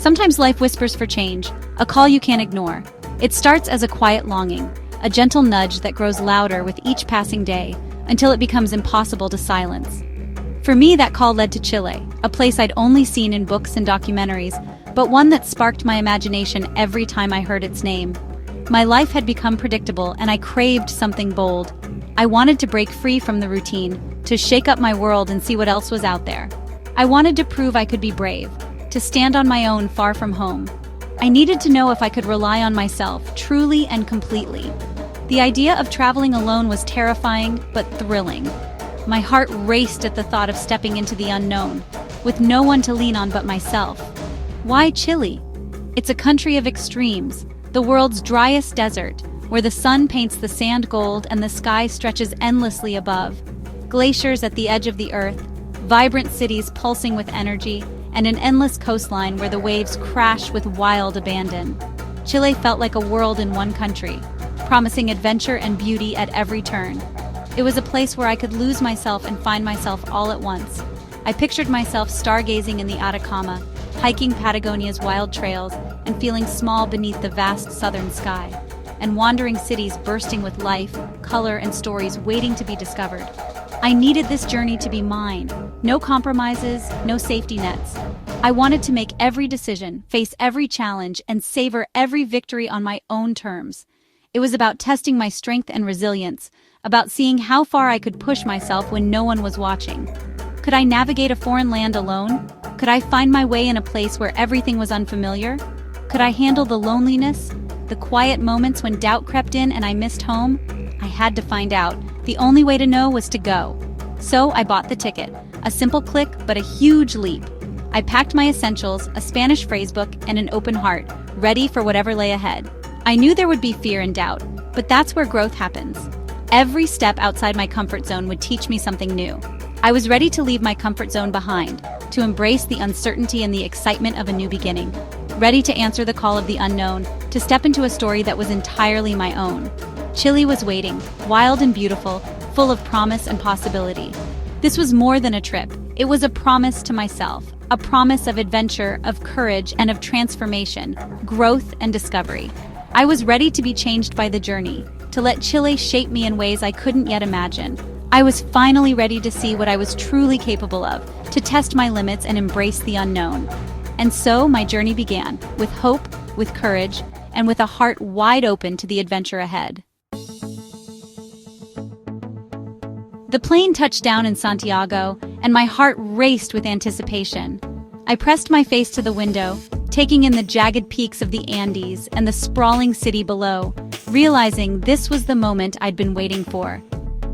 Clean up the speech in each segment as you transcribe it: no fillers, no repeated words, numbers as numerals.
Sometimes life whispers for change, a call you can't ignore. It starts as a quiet longing, a gentle nudge that grows louder with each passing day, until it becomes impossible to silence. For me, that call led to Chile, a place I'd only seen in books and documentaries, but one that sparked my imagination every time I heard its name. My life had become predictable, and I craved something bold. I wanted to break free from the routine, to shake up my world and see what else was out there. I wanted to prove I could be brave, to stand on my own far from home. I needed to know if I could rely on myself, truly and completely. The idea of traveling alone was terrifying, but thrilling. My heart raced at the thought of stepping into the unknown, with no one to lean on but myself. Why Chile? It's a country of extremes, the world's driest desert, where the sun paints the sand gold and the sky stretches endlessly above. Glaciers at the edge of the earth, vibrant cities pulsing with energy, and an endless coastline where the waves crash with wild abandon. Chile felt like a world in one country, promising adventure and beauty at every turn. It was a place where I could lose myself and find myself all at once. I pictured myself stargazing in the Atacama, hiking Patagonia's wild trails, and feeling small beneath the vast southern sky, and wandering cities bursting with life, color, and stories waiting to be discovered. I needed this journey to be mine. No compromises, no safety nets. I wanted to make every decision, face every challenge, and savor every victory on my own terms. It was about testing my strength and resilience, about seeing how far I could push myself when no one was watching. Could I navigate a foreign land alone? Could I find my way in a place where everything was unfamiliar? Could I handle the loneliness, the quiet moments when doubt crept in and I missed home? I had to find out. The only way to know was to go. So I bought the ticket. A simple click, but a huge leap. I packed my essentials, a Spanish phrasebook, and an open heart, ready for whatever lay ahead. I knew there would be fear and doubt, but that's where growth happens. Every step outside my comfort zone would teach me something new. I was ready to leave my comfort zone behind, to embrace the uncertainty and the excitement of a new beginning. Ready to answer the call of the unknown, to step into a story that was entirely my own. Chile was waiting, wild and beautiful, full of promise and possibility. This was more than a trip. It was a promise to myself, a promise of adventure, of courage, and of transformation, growth and discovery. I was ready to be changed by the journey, to let Chile shape me in ways I couldn't yet imagine. I was finally ready to see what I was truly capable of, to test my limits and embrace the unknown. And so my journey began, with hope, with courage, and with a heart wide open to the adventure ahead. The plane touched down in Santiago, and my heart raced with anticipation. I pressed my face to the window, taking in the jagged peaks of the Andes and the sprawling city below, realizing this was the moment I'd been waiting for.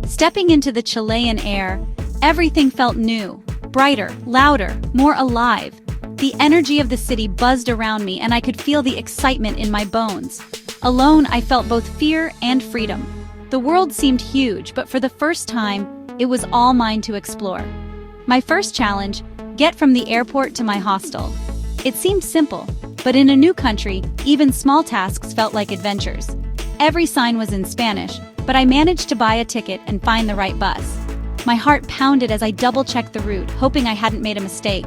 Stepping into the Chilean air, everything felt new, brighter, louder, more alive. The energy of the city buzzed around me, and I could feel the excitement in my bones. Alone, I felt both fear and freedom. The world seemed huge, but for the first time, it was all mine to explore. My first challenge: get from the airport to my hostel. It seemed simple, but in a new country, even small tasks felt like adventures. Every sign was in Spanish, but I managed to buy a ticket and find the right bus. My heart pounded as I double-checked the route, hoping I hadn't made a mistake.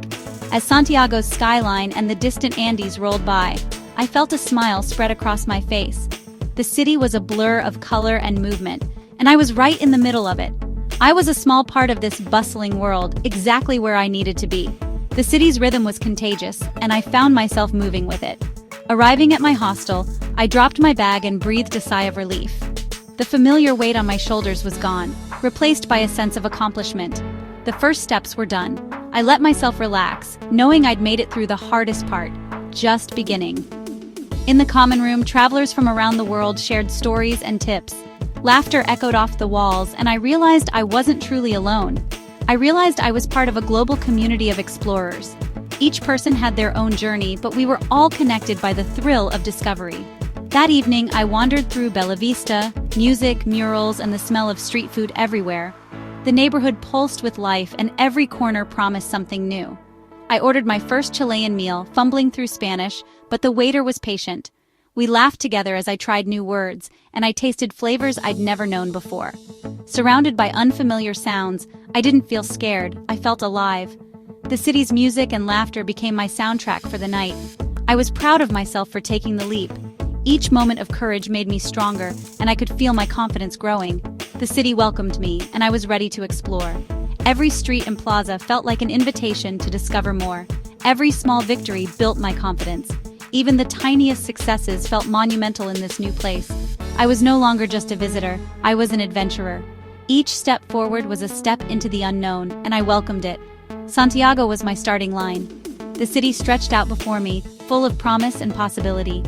As Santiago's skyline and the distant Andes rolled by, I felt a smile spread across my face. The city was a blur of color and movement, and I was right in the middle of it. I was a small part of this bustling world, exactly where I needed to be. The city's rhythm was contagious, and I found myself moving with it. Arriving at my hostel, I dropped my bag and breathed a sigh of relief. The familiar weight on my shoulders was gone, replaced by a sense of accomplishment. The first steps were done. I let myself relax, knowing I'd made it through the hardest part, just beginning. In the common room, travelers from around the world shared stories and tips. Laughter echoed off the walls, and I realized I wasn't truly alone. I realized I was part of a global community of explorers. Each person had their own journey, but we were all connected by the thrill of discovery. That evening, I wandered through Bella Vista, music, murals, and the smell of street food everywhere. The neighborhood pulsed with life, and every corner promised something new. I ordered my first Chilean meal, fumbling through Spanish, but the waiter was patient. We laughed together as I tried new words, and I tasted flavors I'd never known before. Surrounded by unfamiliar sounds, I didn't feel scared, I felt alive. The city's music and laughter became my soundtrack for the night. I was proud of myself for taking the leap. Each moment of courage made me stronger, and I could feel my confidence growing. The city welcomed me, and I was ready to explore. Every street and plaza felt like an invitation to discover more. Every small victory built my confidence. Even the tiniest successes felt monumental in this new place. I was no longer just a visitor, I was an adventurer. Each step forward was a step into the unknown, and I welcomed it. Santiago was my starting line. The city stretched out before me, full of promise and possibility.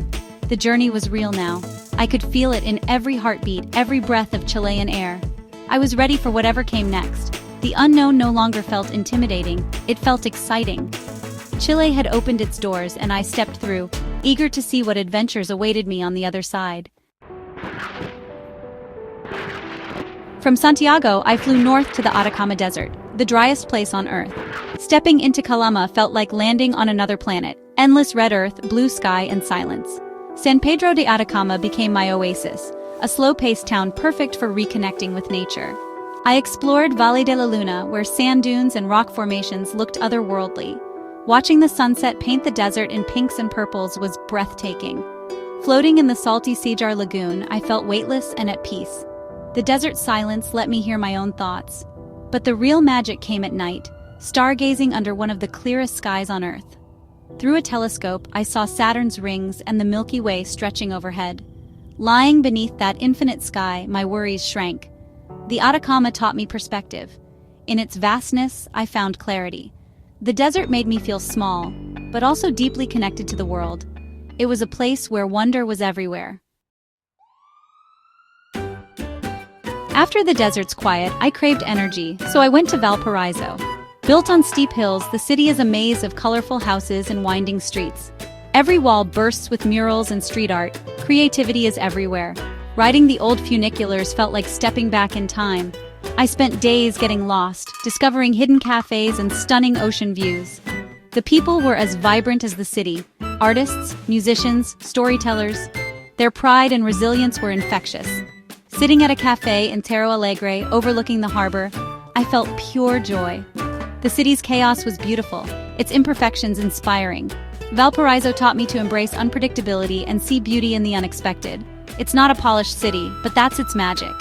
The journey was real now. I could feel it in every heartbeat, every breath of Chilean air. I was ready for whatever came next. The unknown no longer felt intimidating, it felt exciting. Chile had opened its doors and I stepped through, eager to see what adventures awaited me on the other side. From Santiago, I flew north to the Atacama Desert, the driest place on Earth. Stepping into Calama felt like landing on another planet, endless red earth, blue sky, and silence. San Pedro de Atacama became my oasis, a slow-paced town perfect for reconnecting with nature. I explored Valle de la Luna, where sand dunes and rock formations looked otherworldly. Watching the sunset paint the desert in pinks and purples was breathtaking. Floating in the salty Sejar Lagoon, I felt weightless and at peace. The desert silence let me hear my own thoughts. But the real magic came at night, stargazing under one of the clearest skies on Earth. Through a telescope, I saw Saturn's rings and the Milky Way stretching overhead. Lying beneath that infinite sky, my worries shrank. The Atacama taught me perspective. In its vastness, I found clarity. The desert made me feel small, but also deeply connected to the world. It was a place where wonder was everywhere. After the desert's quiet, I craved energy, so I went to Valparaiso. Built on steep hills, the city is a maze of colorful houses and winding streets. Every wall bursts with murals and street art. Creativity is everywhere. Riding the old funiculars felt like stepping back in time. I spent days getting lost, discovering hidden cafes and stunning ocean views. The people were as vibrant as the city. Artists, musicians, storytellers. Their pride and resilience were infectious. Sitting at a cafe in Terro Alegre, overlooking the harbor, I felt pure joy. The city's chaos was beautiful, its imperfections inspiring. Valparaiso taught me to embrace unpredictability and see beauty in the unexpected. It's not a polished city, but that's its magic.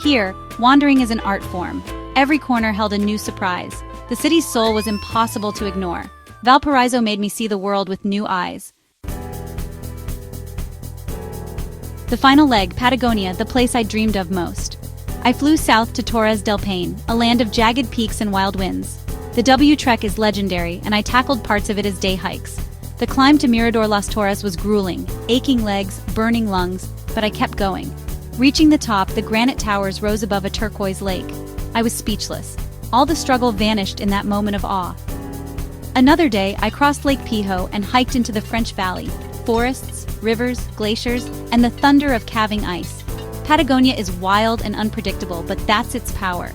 Here, wandering is an art form. Every corner held a new surprise. The city's soul was impossible to ignore. Valparaiso made me see the world with new eyes. The final leg, Patagonia, the place I dreamed of most. I flew south to Torres del Paine, a land of jagged peaks and wild winds. The W Trek is legendary, and I tackled parts of it as day hikes. The climb to Mirador Las Torres was grueling, aching legs, burning lungs, but I kept going. Reaching the top, the granite towers rose above a turquoise lake. I was speechless. All the struggle vanished in that moment of awe. Another day, I crossed Lake Piho and hiked into the French Valley. Forests, rivers, glaciers, and the thunder of calving ice. Patagonia is wild and unpredictable, but that's its power.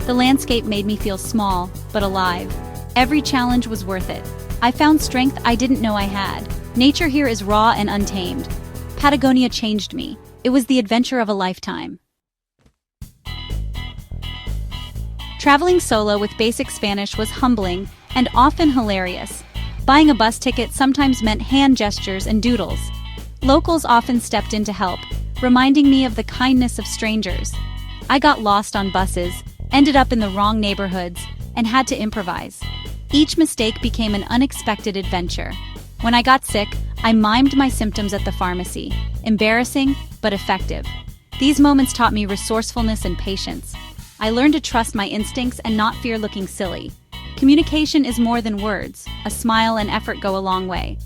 The landscape made me feel small, but alive. Every challenge was worth it. I found strength I didn't know I had. Nature here is raw and untamed. Patagonia changed me. It was the adventure of a lifetime. Traveling solo with basic Spanish was humbling and often hilarious. Buying a bus ticket sometimes meant hand gestures and doodles. Locals often stepped in to help, reminding me of the kindness of strangers. I got lost on buses, ended up in the wrong neighborhoods, and had to improvise. Each mistake became an unexpected adventure. When I got sick, I mimed my symptoms at the pharmacy. Embarrassing, but effective. These moments taught me resourcefulness and patience. I learned to trust my instincts and not fear looking silly. Communication is more than words. A smile and effort go a long way.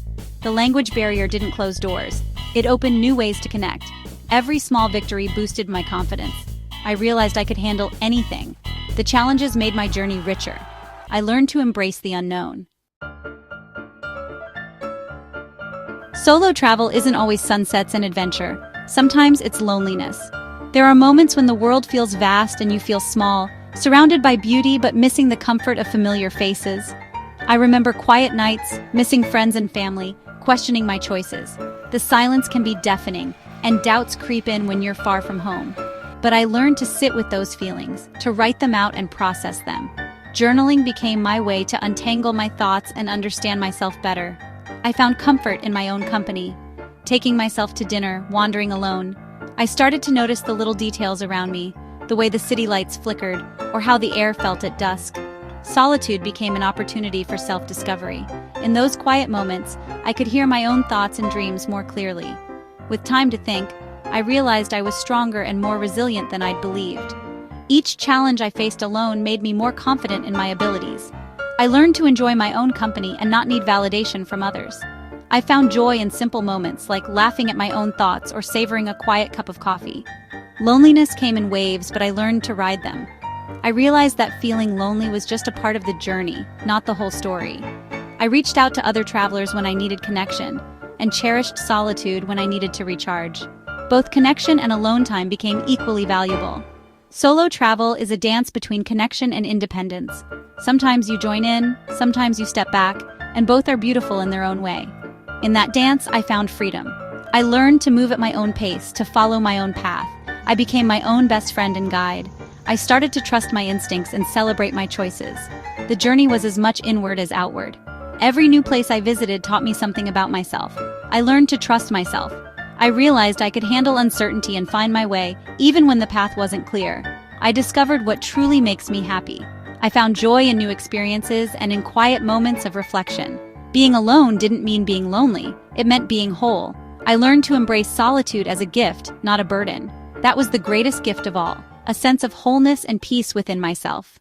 The language barrier didn't close doors. It opened new ways to connect. Every small victory boosted my confidence. I realized I could handle anything. The challenges made my journey richer. I learned to embrace the unknown. Solo travel isn't always sunsets and adventure. Sometimes it's loneliness. There are moments when the world feels vast and you feel small, surrounded by beauty but missing the comfort of familiar faces. I remember quiet nights, missing friends and family, questioning my choices. The silence can be deafening, and doubts creep in when you're far from home. But I learned to sit with those feelings, to write them out and process them. Journaling became my way to untangle my thoughts and understand myself better. I found comfort in my own company. Taking myself to dinner, wandering alone, I started to notice the little details around me, the way the city lights flickered, or how the air felt at dusk. Solitude became an opportunity for self-discovery. In those quiet moments, I could hear my own thoughts and dreams more clearly. With time to think, I realized I was stronger and more resilient than I'd believed. Each challenge I faced alone made me more confident in my abilities. I learned to enjoy my own company and not need validation from others. I found joy in simple moments like laughing at my own thoughts or savoring a quiet cup of coffee. Loneliness came in waves, but I learned to ride them. I realized that feeling lonely was just a part of the journey, not the whole story. I reached out to other travelers when I needed connection, and cherished solitude when I needed to recharge. Both connection and alone time became equally valuable. Solo travel is a dance between connection and independence. Sometimes you join in, sometimes you step back, and both are beautiful in their own way. In that dance, I found freedom. I learned to move at my own pace, to follow my own path. I became my own best friend and guide. I started to trust my instincts and celebrate my choices. The journey was as much inward as outward. Every new place I visited taught me something about myself. I learned to trust myself. I realized I could handle uncertainty and find my way, even when the path wasn't clear. I discovered what truly makes me happy. I found joy in new experiences and in quiet moments of reflection. Being alone didn't mean being lonely, it meant being whole. I learned to embrace solitude as a gift, not a burden. That was the greatest gift of all, a sense of wholeness and peace within myself.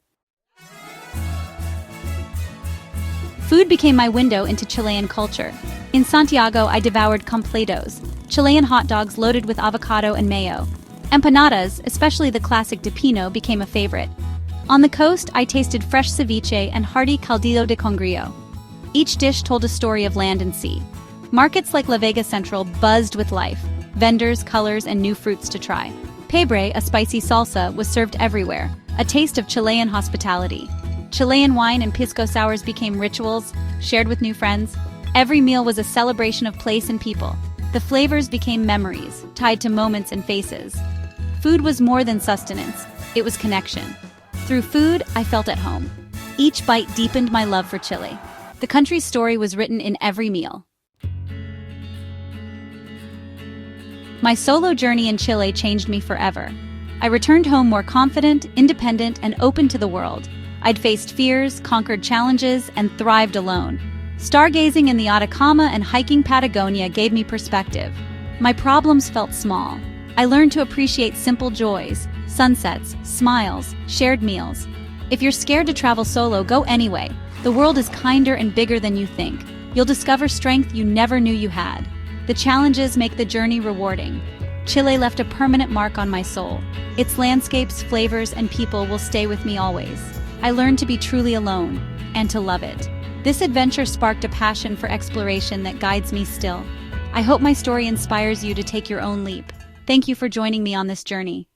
Food became my window into Chilean culture. In Santiago, I devoured completos, Chilean hot dogs loaded with avocado and mayo. Empanadas, especially the classic de pino, became a favorite. On the coast, I tasted fresh ceviche and hearty caldillo de congrio. Each dish told a story of land and sea. Markets like La Vega Central buzzed with life, vendors, colors, and new fruits to try. Pebre, a spicy salsa, was served everywhere, a taste of Chilean hospitality. Chilean wine and pisco sours became rituals, shared with new friends. Every meal was a celebration of place and people. The flavors became memories, tied to moments and faces. Food was more than sustenance, it was connection. Through food, I felt at home. Each bite deepened my love for Chile. The country's story was written in every meal. My solo journey in Chile changed me forever. I returned home more confident, independent, and open to the world. I'd faced fears, conquered challenges, and thrived alone. Stargazing in the Atacama and hiking Patagonia gave me perspective. My problems felt small. I learned to appreciate simple joys, sunsets, smiles, shared meals. If you're scared to travel solo, go anyway. The world is kinder and bigger than you think. You'll discover strength you never knew you had. The challenges make the journey rewarding. Chile left a permanent mark on my soul. Its landscapes, flavors, and people will stay with me always. I learned to be truly alone, and to love it. This adventure sparked a passion for exploration that guides me still. I hope my story inspires you to take your own leap. Thank you for joining me on this journey.